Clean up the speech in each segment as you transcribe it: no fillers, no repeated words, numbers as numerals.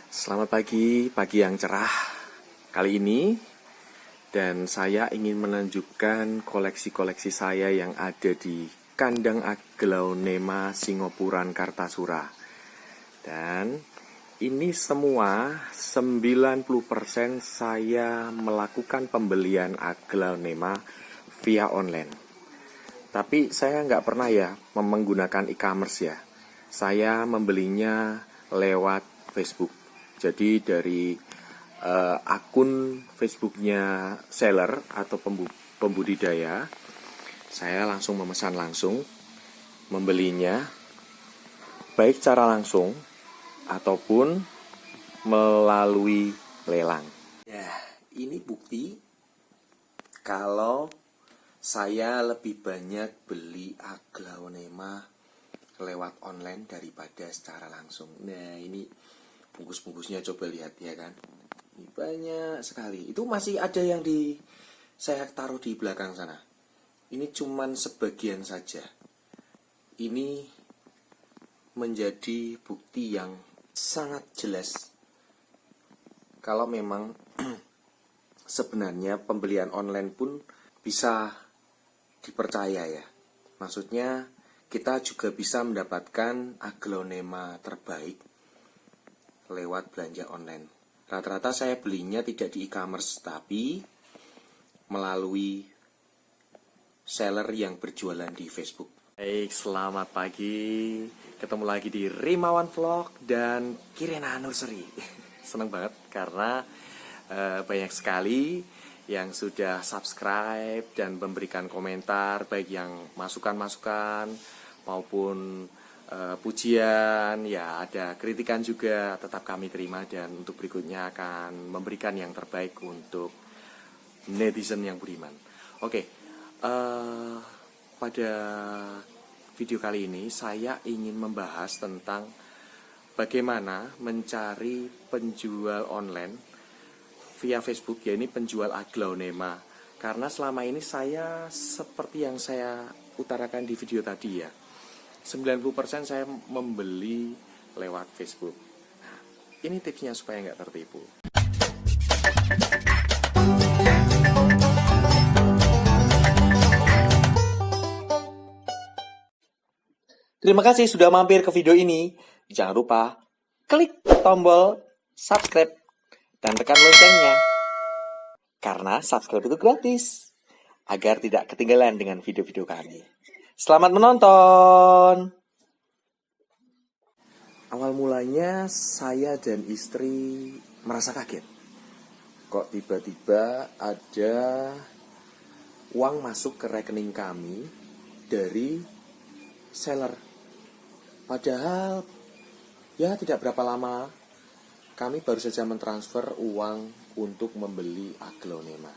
Selamat pagi, pagi yang cerah kali ini. Dan saya ingin menunjukkan koleksi-koleksi saya yang ada di kandang Aglaonema Singopuran Kartasura. Dan ini semua 90% saya melakukan pembelian Aglaonema via online. Tapi saya nggak pernah ya menggunakan e-commerce ya. Saya membelinya lewat Facebook. Jadi dari akun Facebooknya seller atau pembudidaya, saya langsung memesan langsung, membelinya baik secara langsung ataupun melalui lelang. Ya, ini bukti kalau saya lebih banyak beli Aglaonema lewat online daripada secara langsung. Nah, ini bungkus-bungkusnya coba lihat ya kan. Ini banyak sekali. Itu masih ada yang saya taruh di belakang sana. Ini cuman sebagian saja. Ini menjadi bukti yang sangat jelas kalau memang sebenarnya pembelian online pun bisa dipercaya ya. Maksudnya kita juga bisa mendapatkan Aglaonema terbaik lewat belanja online. Rata-rata saya belinya tidak di e-commerce, tapi melalui seller yang berjualan di Facebook. Baik, selamat pagi. Ketemu lagi di Rimawan Vlog dan Kirena Nursery. Senang banget karena banyak sekali yang sudah subscribe dan memberikan komentar, baik yang masukan-masukan maupun pujian, ya ada kritikan juga, tetap kami terima dan untuk berikutnya akan memberikan yang terbaik untuk netizen yang budiman. Oke, pada video kali ini saya ingin membahas tentang bagaimana mencari penjual online via Facebook, ya ini penjual Aglaonema. Karena selama ini saya seperti yang saya utarakan di video tadi ya, 90% saya membeli lewat Facebook. Nah, ini tipsnya supaya nggak tertipu. Terima kasih sudah mampir ke video ini. Jangan lupa klik tombol subscribe dan tekan loncengnya. Karena subscribe itu gratis, agar tidak ketinggalan dengan video-video kami. Selamat menonton. Awal mulanya saya dan istri merasa kaget. Kok tiba-tiba ada uang masuk ke rekening kami dari seller. Padahal ya tidak berapa lama kami baru saja mentransfer uang untuk membeli Aglaonema.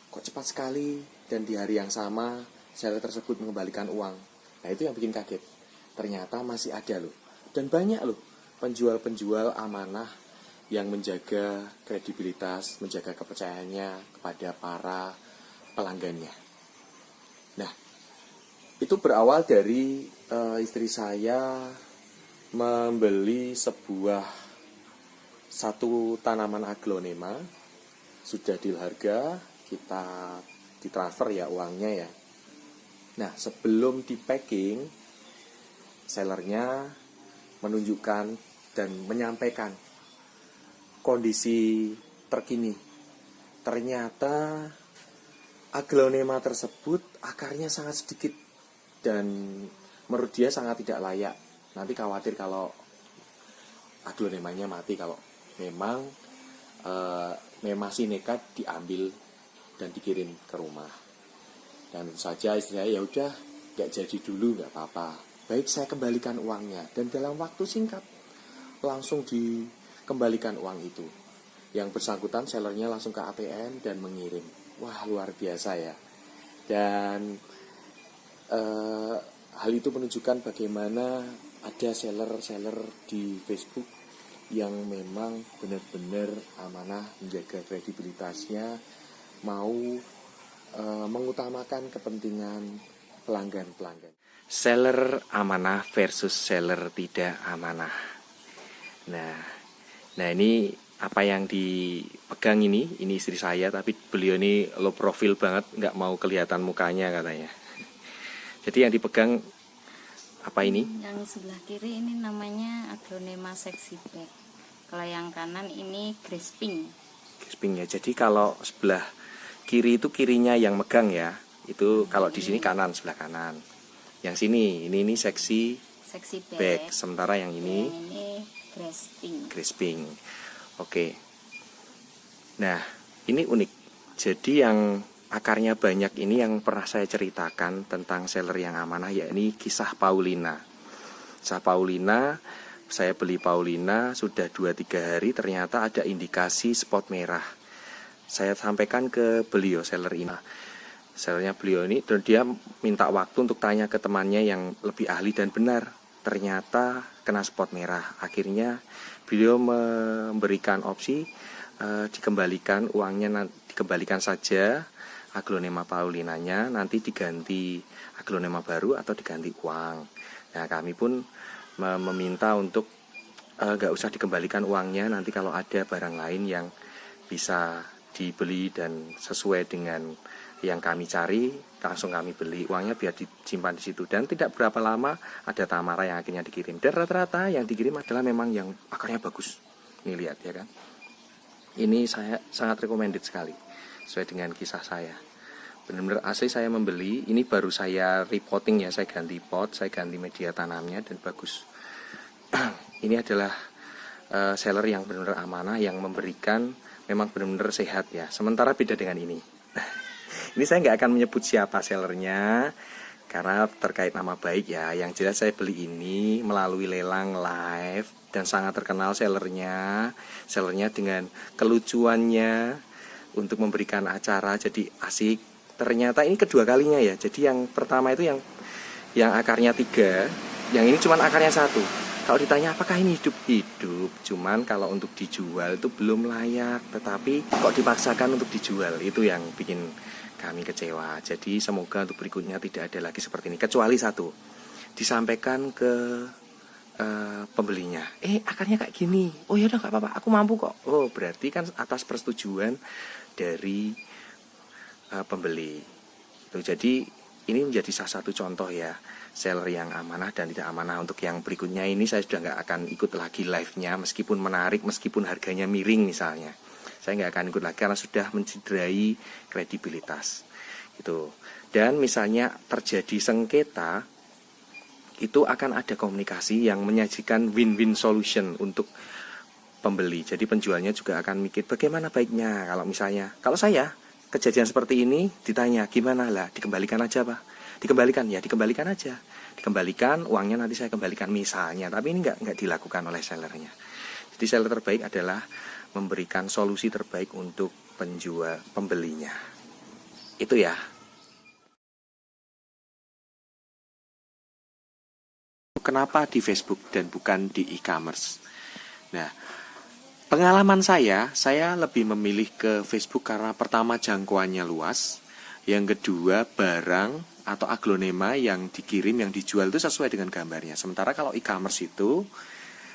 Kok cepat sekali dan di hari yang sama seller tersebut mengembalikan uang. Nah, itu yang bikin kaget. Ternyata masih ada loh. Dan banyak loh penjual-penjual amanah yang menjaga kredibilitas, menjaga kepercayaannya kepada para pelanggannya. Nah, itu berawal dari istri saya membeli satu tanaman Aglaonema. Sudah deal harga, kita ditransfer ya uangnya ya. Nah, sebelum di packing, sellernya menunjukkan dan menyampaikan kondisi terkini. Ternyata Aglaonema tersebut akarnya sangat sedikit dan menurut dia sangat tidak layak. Nanti khawatir kalau Aglaonemanya mati kalau memang masih nekat diambil dan dikirim ke rumah. Dan saja istri saya, ya udah nggak jadi dulu, nggak apa-apa. Baik, saya kembalikan uangnya dan dalam waktu singkat langsung dikembalikan uang itu. Yang bersangkutan sellernya langsung ke ATM dan mengirim. Wah, luar biasa ya. Dan hal itu menunjukkan bagaimana ada seller-seller di Facebook yang memang benar-benar amanah, menjaga kredibilitasnya, mau mengutamakan kepentingan pelanggan-pelanggan. Seller amanah versus seller tidak amanah. Nah ini apa yang dipegang ini istri saya, tapi beliau ini low profil banget, nggak mau kelihatan mukanya katanya. Jadi yang dipegang apa ini? Yang sebelah kiri ini namanya Aglonema sexyback. Kalau yang kanan ini grasping. Grasping ya. Jadi kalau sebelah kiri itu kirinya yang megang ya. Itu kalau di sini kanan, sebelah kanan. Yang sini ini sexyback. back. Sementara yang ini grasping. Oke. Nah, ini unik. Jadi yang akarnya banyak ini yang pernah saya ceritakan tentang seller yang amanah, yakni kisah Paulina. Kisah Paulina, saya beli Paulina sudah 2-3 hari, ternyata ada indikasi spot merah. Saya sampaikan ke beliau, seller ini. Sellernya beliau ini, dan dia minta waktu untuk tanya ke temannya yang lebih ahli, dan benar, ternyata kena spot merah. Akhirnya beliau memberikan opsi dikembalikan uangnya, dikembalikan saja aglonema Paulinanya, nanti diganti aglonema baru atau diganti uang. Nah kami pun meminta untuk nggak usah dikembalikan uangnya, nanti kalau ada barang lain yang bisa dibeli dan sesuai dengan yang kami cari, langsung kami beli, uangnya biar disimpan di situ. Dan tidak berapa lama ada Tamara yang akhirnya dikirim, dan rata-rata yang dikirim adalah memang yang akarnya bagus. Nih lihat ya kan, ini saya sangat recommended sekali sesuai dengan kisah saya. Benar-benar asli saya membeli, ini baru saya repotting ya, saya ganti pot, saya ganti media tanamnya, dan bagus. Ini adalah seller yang benar-benar amanah, yang memberikan memang benar-benar sehat ya. Sementara beda dengan ini. Ini saya nggak akan menyebut siapa sellernya karena terkait nama baik ya. Yang jelas saya beli ini melalui lelang live dan sangat terkenal sellernya. Sellernya dengan kelucuannya untuk memberikan acara, jadi asik. Ternyata ini kedua kalinya ya. Jadi yang pertama itu yang akarnya 3, yang ini cuma akarnya 1. Kalau ditanya apakah ini hidup, cuman kalau untuk dijual itu belum layak, tetapi kok dipaksakan untuk dijual, itu yang bikin kami kecewa. Jadi semoga untuk berikutnya tidak ada lagi seperti ini, kecuali satu, disampaikan ke pembelinya, akarnya kayak gini, oh ya udah nggak apa-apa, aku mampu kok. Oh berarti kan atas persetujuan dari pembeli. Itu jadi ini menjadi salah satu contoh ya, seller yang amanah dan tidak amanah. Untuk yang berikutnya ini saya sudah nggak akan ikut lagi live-nya, meskipun menarik, meskipun harganya miring misalnya, saya nggak akan ikut lagi karena sudah mencederai kredibilitas itu. Dan misalnya terjadi sengketa, itu akan ada komunikasi yang menyajikan win-win solution untuk pembeli. Jadi penjualnya juga akan mikir bagaimana baiknya. Kalau saya kejadian seperti ini ditanya gimana, lah dikembalikan aja Pak, dikembalikan ya, dikembalikan aja, dikembalikan uangnya, nanti saya kembalikan misalnya. Tapi ini nggak dilakukan oleh sellernya. Jadi seller terbaik adalah memberikan solusi terbaik untuk pembelinya. Itu ya. Kenapa di Facebook dan bukan di e-commerce? Nah, pengalaman saya lebih memilih ke Facebook karena pertama jangkauannya luas, yang kedua barang atau aglonema yang dikirim, yang dijual itu sesuai dengan gambarnya. Sementara kalau e-commerce itu,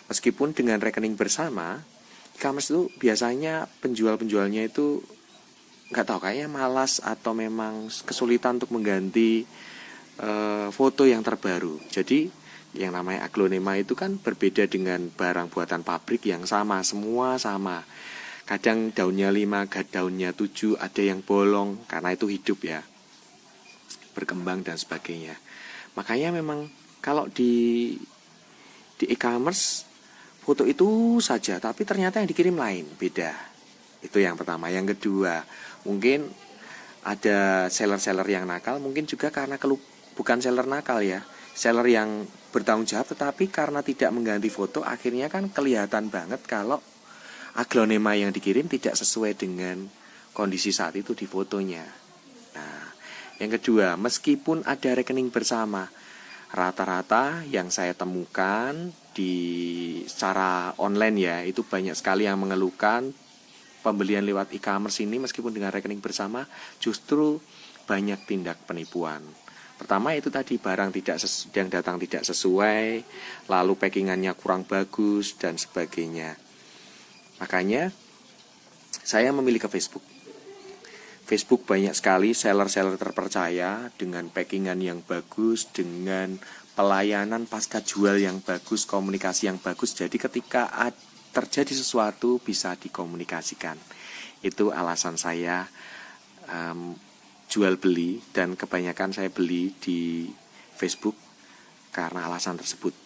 meskipun dengan rekening bersama, e-commerce itu biasanya penjualnya itu nggak tahu, kayaknya malas atau memang kesulitan untuk mengganti foto yang terbaru. Jadi yang namanya aglonema itu kan berbeda dengan barang buatan pabrik yang sama, semua sama. Kadang daunnya 5, daunnya 7, ada yang bolong karena itu hidup ya, berkembang dan sebagainya. Makanya memang kalau di e-commerce foto itu saja, tapi ternyata yang dikirim lain, beda. Itu yang pertama. Yang kedua, mungkin ada seller-seller yang nakal, mungkin juga karena bukan seller nakal ya, seller yang bertanggung jawab, tetapi karena tidak mengganti foto, akhirnya kan kelihatan banget kalau aglonema yang dikirim tidak sesuai dengan kondisi saat itu di fotonya. Nah, yang kedua, meskipun ada rekening bersama, rata-rata yang saya temukan di secara online ya, itu banyak sekali yang mengeluhkan pembelian lewat e-commerce ini meskipun dengan rekening bersama justru banyak tindak penipuan. Pertama itu tadi barang yang datang tidak sesuai, lalu packingannya kurang bagus dan sebagainya. Makanya saya memilih ke Facebook. Facebook banyak sekali seller-seller terpercaya dengan packingan yang bagus, dengan pelayanan pasca jual yang bagus, komunikasi yang bagus. Jadi ketika terjadi sesuatu bisa dikomunikasikan. Itu alasan saya jual beli, dan kebanyakan saya beli di Facebook karena alasan tersebut.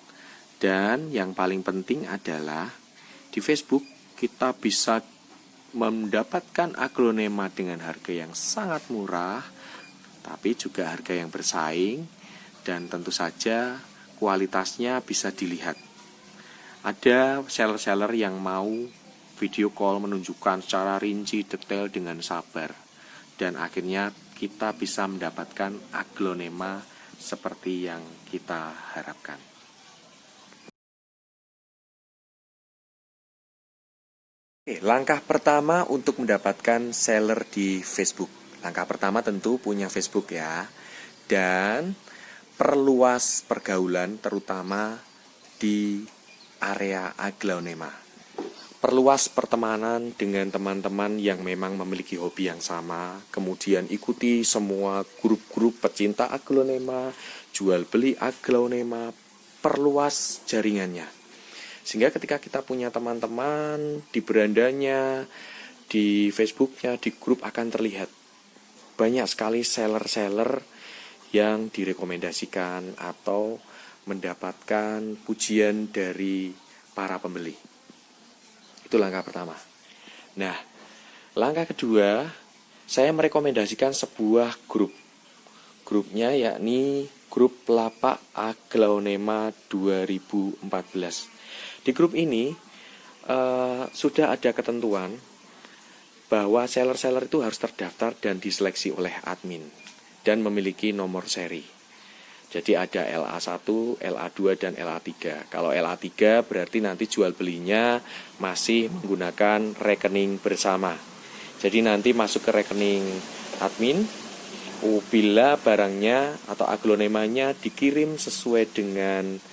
Dan yang paling penting adalah di Facebook kita bisa mendapatkan aglonema dengan harga yang sangat murah, tapi juga harga yang bersaing, dan tentu saja kualitasnya bisa dilihat. Ada seller-seller yang mau video call menunjukkan secara rinci detail dengan sabar, dan akhirnya kita bisa mendapatkan aglonema seperti yang kita harapkan. Oke, langkah pertama untuk mendapatkan seller di Facebook. Langkah pertama tentu punya Facebook ya. Dan perluas pergaulan terutama di area aglonema. Perluas pertemanan dengan teman-teman yang memang memiliki hobi yang sama. Kemudian ikuti semua grup-grup pecinta aglonema, jual beli aglonema, perluas jaringannya. Sehingga ketika kita punya teman-teman di berandanya, di Facebooknya, di grup akan terlihat banyak sekali seller-seller yang direkomendasikan atau mendapatkan pujian dari para pembeli. Itu langkah pertama. Nah, langkah kedua, saya merekomendasikan sebuah grup. Grupnya yakni Grup Lapak Aglonema 2014. Di grup ini sudah ada ketentuan bahwa seller-seller itu harus terdaftar dan diseleksi oleh admin dan memiliki nomor seri. Jadi ada LA1, LA2, dan LA3. Kalau LA3 berarti nanti jual belinya masih menggunakan rekening bersama. Jadi nanti masuk ke rekening admin, bila barangnya atau aglonemanya dikirim sesuai dengan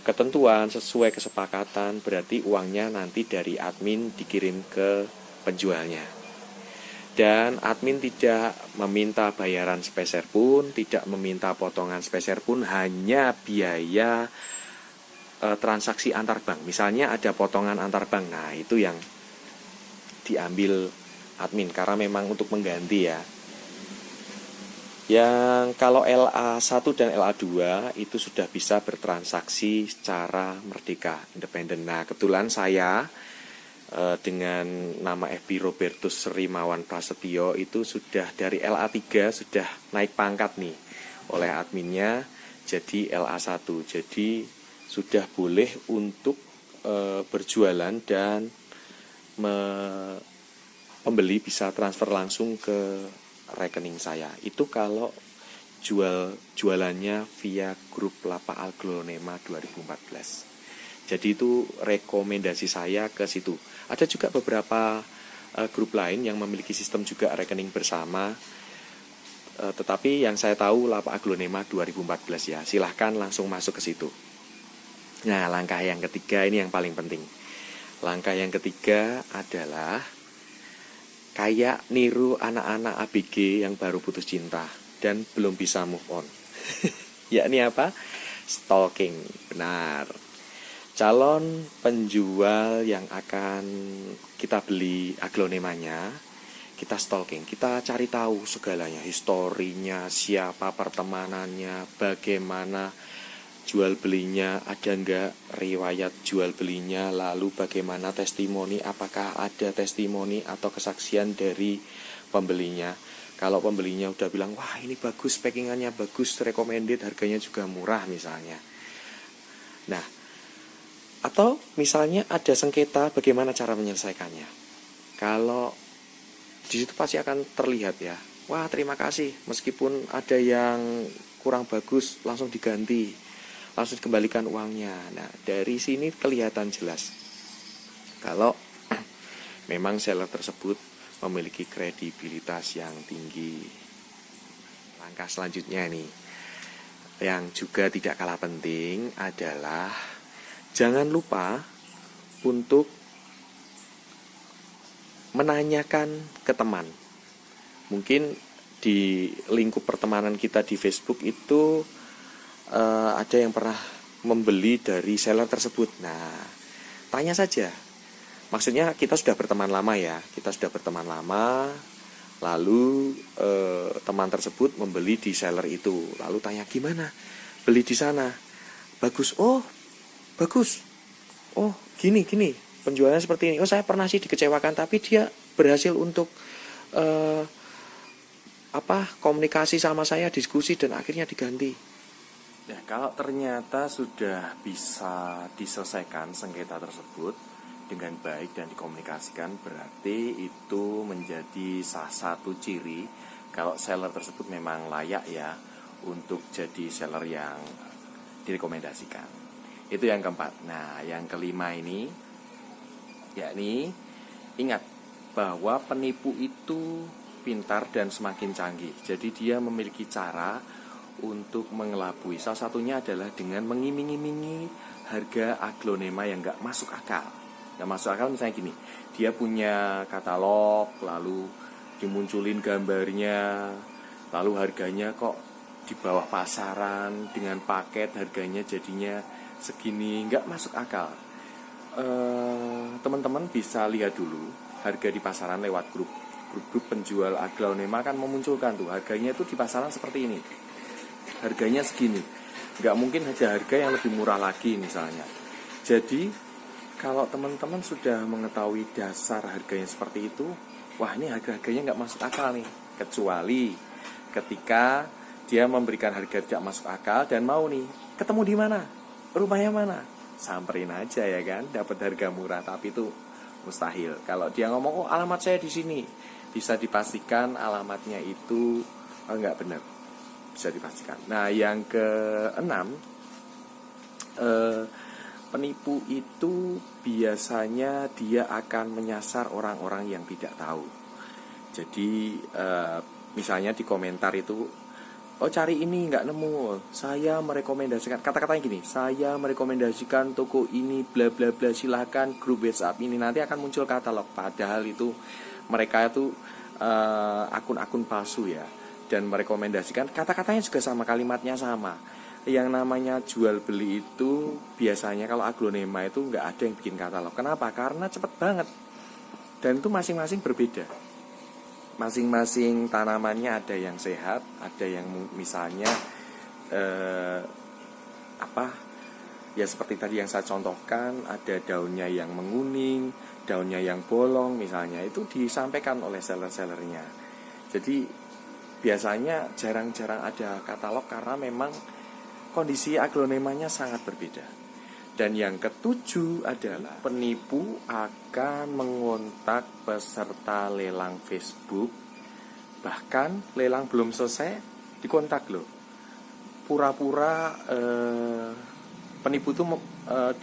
ketentuan, sesuai kesepakatan, berarti uangnya nanti dari admin dikirim ke penjualnya. Dan admin tidak meminta bayaran sepeser pun, tidak meminta potongan sepeser pun, hanya biaya transaksi antar bank. Misalnya ada potongan antar bank, nah itu yang diambil admin karena memang untuk mengganti ya. Yang kalau LA1 dan LA2 itu sudah bisa bertransaksi secara merdeka, independen. Nah, kebetulan saya dengan nama FB Robertus Rimawan Prasetyo itu sudah dari LA3 sudah naik pangkat nih oleh adminnya jadi LA1. Jadi sudah boleh untuk berjualan dan pembeli bisa transfer langsung ke rekening saya. Itu kalau jualannya via grup Lapak Aglonema 2014. Jadi itu rekomendasi saya ke situ. Ada juga beberapa grup lain yang memiliki sistem juga rekening bersama. Tetapi yang saya tahu Lapak Aglonema 2014 ya. Silahkan langsung masuk ke situ. Nah, langkah yang ketiga ini yang paling penting. Langkah yang ketiga adalah kayak niru anak-anak ABG yang baru putus cinta dan belum bisa move on. Yakni apa? Stalking. Benar. Calon penjual yang akan kita beli aglonemanya, kita stalking, kita cari tahu segalanya, historinya, siapa pertemanannya, bagaimana jual belinya, ada enggak riwayat jual belinya, lalu bagaimana testimoni, apakah ada testimoni atau kesaksian dari pembelinya. Kalau pembelinya udah bilang, wah ini bagus, packingannya bagus, recommended, harganya juga murah misalnya. Nah, atau misalnya ada sengketa, bagaimana cara menyelesaikannya? Kalau di situ pasti akan terlihat ya. Wah, terima kasih. Meskipun ada yang kurang bagus, langsung diganti, langsung dikembalikan uangnya. Nah, dari sini kelihatan jelas kalau memang seller tersebut memiliki kredibilitas yang tinggi. Langkah selanjutnya nih, Yang juga tidak kalah penting adalah jangan lupa untuk menanyakan ke teman. Mungkin di lingkup pertemanan kita di Facebook itu ada yang pernah membeli dari seller tersebut. Nah, tanya saja. Maksudnya kita sudah berteman lama ya. Kita sudah berteman lama. Lalu teman tersebut membeli di seller itu. Lalu tanya, gimana? Beli di sana? Bagus. Oh, bagus. Oh, gini. Penjualannya seperti ini. Oh, saya pernah sih dikecewakan, tapi dia berhasil untuk komunikasi sama saya, diskusi, dan akhirnya diganti. Nah, kalau ternyata sudah bisa diselesaikan sengketa tersebut dengan baik dan dikomunikasikan, berarti itu menjadi salah satu ciri kalau seller tersebut memang layak ya untuk jadi seller yang direkomendasikan. Itu yang keempat. Nah, yang kelima ini yakni ingat bahwa penipu itu pintar dan semakin canggih. Jadi dia memiliki cara untuk mengelabui. Salah satunya adalah dengan mengiming-imingi harga aglonema yang nggak masuk akal. Nggak masuk akal misalnya gini, dia punya katalog, lalu dimunculin gambarnya, lalu harganya kok di bawah pasaran, dengan paket harganya jadinya segini, nggak masuk akal. Teman-teman bisa lihat dulu harga di pasaran lewat grup penjual aglonema kan memunculkan tuh harganya itu di pasaran seperti ini, harganya segini, nggak mungkin ada harga yang lebih murah lagi misalnya. Jadi kalau teman-teman sudah mengetahui dasar harganya seperti itu, wah ini harganya nggak masuk akal nih, kecuali ketika dia memberikan harga tidak masuk akal dan mau nih ketemu di mana, rumahnya mana, samperin aja ya kan, dapat harga murah. Tapi itu mustahil. Kalau dia ngomong, oh alamat saya di sini, bisa dipastikan alamatnya itu enggak benar, bisa dipastikan. Nah, yang keenam, penipu itu biasanya dia akan menyasar orang-orang yang tidak tahu. Jadi misalnya di komentar itu, oh cari ini nggak nemu, saya merekomendasikan, kata-katanya gini, saya merekomendasikan toko ini bla bla bla, silahkan grup WhatsApp ini, nanti akan muncul katalog. Padahal itu mereka itu akun-akun palsu ya, dan merekomendasikan, kata-katanya juga sama, kalimatnya sama. Yang namanya jual beli itu biasanya kalau aglonema itu nggak ada yang bikin katalog. Kenapa? Karena cepet banget, dan itu masing-masing berbeda. Masing-masing tanamannya ada yang sehat, ada yang misalnya ya seperti tadi yang saya contohkan, ada daunnya yang menguning, daunnya yang bolong misalnya, itu disampaikan oleh seller-sellernya. Jadi biasanya jarang-jarang ada katalog karena memang kondisi aglonemanya sangat berbeda. Dan yang ketujuh adalah penipu akan mengontak peserta lelang Facebook. Bahkan lelang belum selesai dikontak loh. Pura-pura penipu itu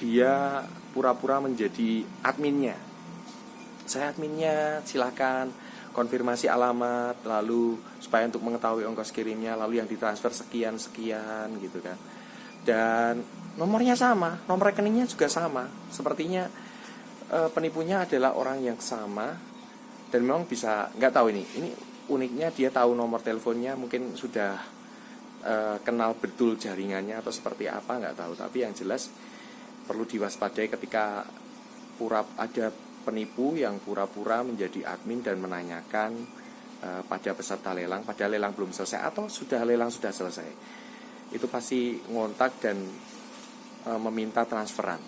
dia pura-pura menjadi adminnya. Saya adminnya, silakan konfirmasi alamat, lalu supaya untuk mengetahui ongkos kirimnya, lalu yang ditransfer sekian gitu kan. Dan nomornya sama, nomor rekeningnya juga sama. Sepertinya penipunya adalah orang yang sama, dan memang bisa, nggak tahu ini uniknya dia tahu nomor teleponnya, mungkin sudah kenal betul jaringannya atau seperti apa, nggak tahu. Tapi yang jelas perlu diwaspadai ketika ada penipu yang pura-pura menjadi admin dan menanyakan pada peserta lelang, padahal lelang belum selesai atau lelang sudah selesai. Itu pasti ngontak dan meminta transferan.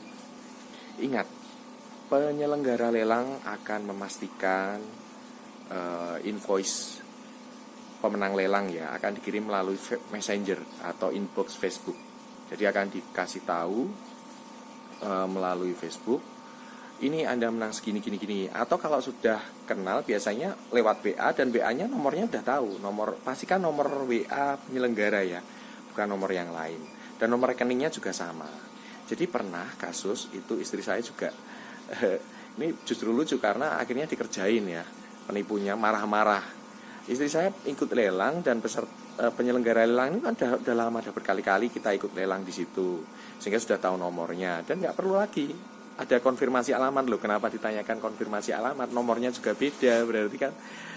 Ingat, penyelenggara lelang akan memastikan invoice pemenang lelang ya akan dikirim melalui messenger atau inbox Facebook. Jadi akan dikasih tahu melalui Facebook, ini Anda menang segini gini. Atau kalau sudah kenal biasanya lewat WA, dan WA-nya nomornya udah tahu. Pastikan nomor WA penyelenggara ya, bukan nomor yang lain. Dan nomor rekeningnya juga sama. Jadi pernah kasus itu istri saya juga ini justru lucu karena akhirnya dikerjain ya, penipunya marah-marah. Istri saya ikut lelang dan penyelenggara lelang ini kan udah lama, udah berkali-kali kita ikut lelang di situ, sehingga sudah tahu nomornya dan nggak perlu lagi ada konfirmasi alamat. Loh, kenapa ditanyakan konfirmasi alamat? Nomornya juga beda, berarti kan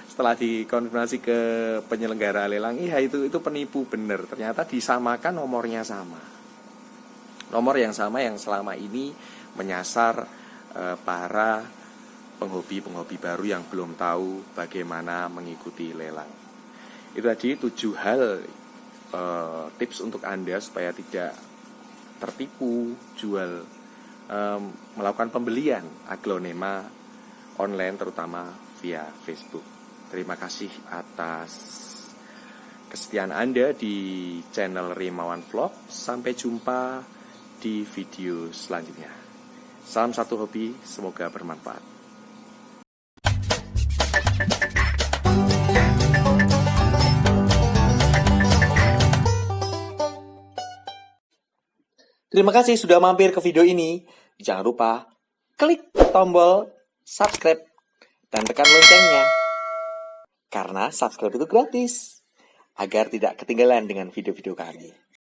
setelah dikonfirmasi ke penyelenggara lelang, iya itu penipu bener. Ternyata disamakan, nomornya sama, nomor yang sama yang selama ini menyasar para penghobi baru yang belum tahu bagaimana mengikuti lelang. Itu tadi 7 hal tips untuk Anda supaya tidak tertipu melakukan pembelian aglonema online, terutama via Facebook. Terima kasih atas kesetiaan Anda di channel Rimawan Vlog. Sampai jumpa di video selanjutnya. Salam satu hobi, semoga bermanfaat. Terima kasih sudah mampir ke video ini. Jangan lupa klik tombol subscribe dan tekan loncengnya. Karena subscribe itu gratis, agar tidak ketinggalan dengan video-video kami.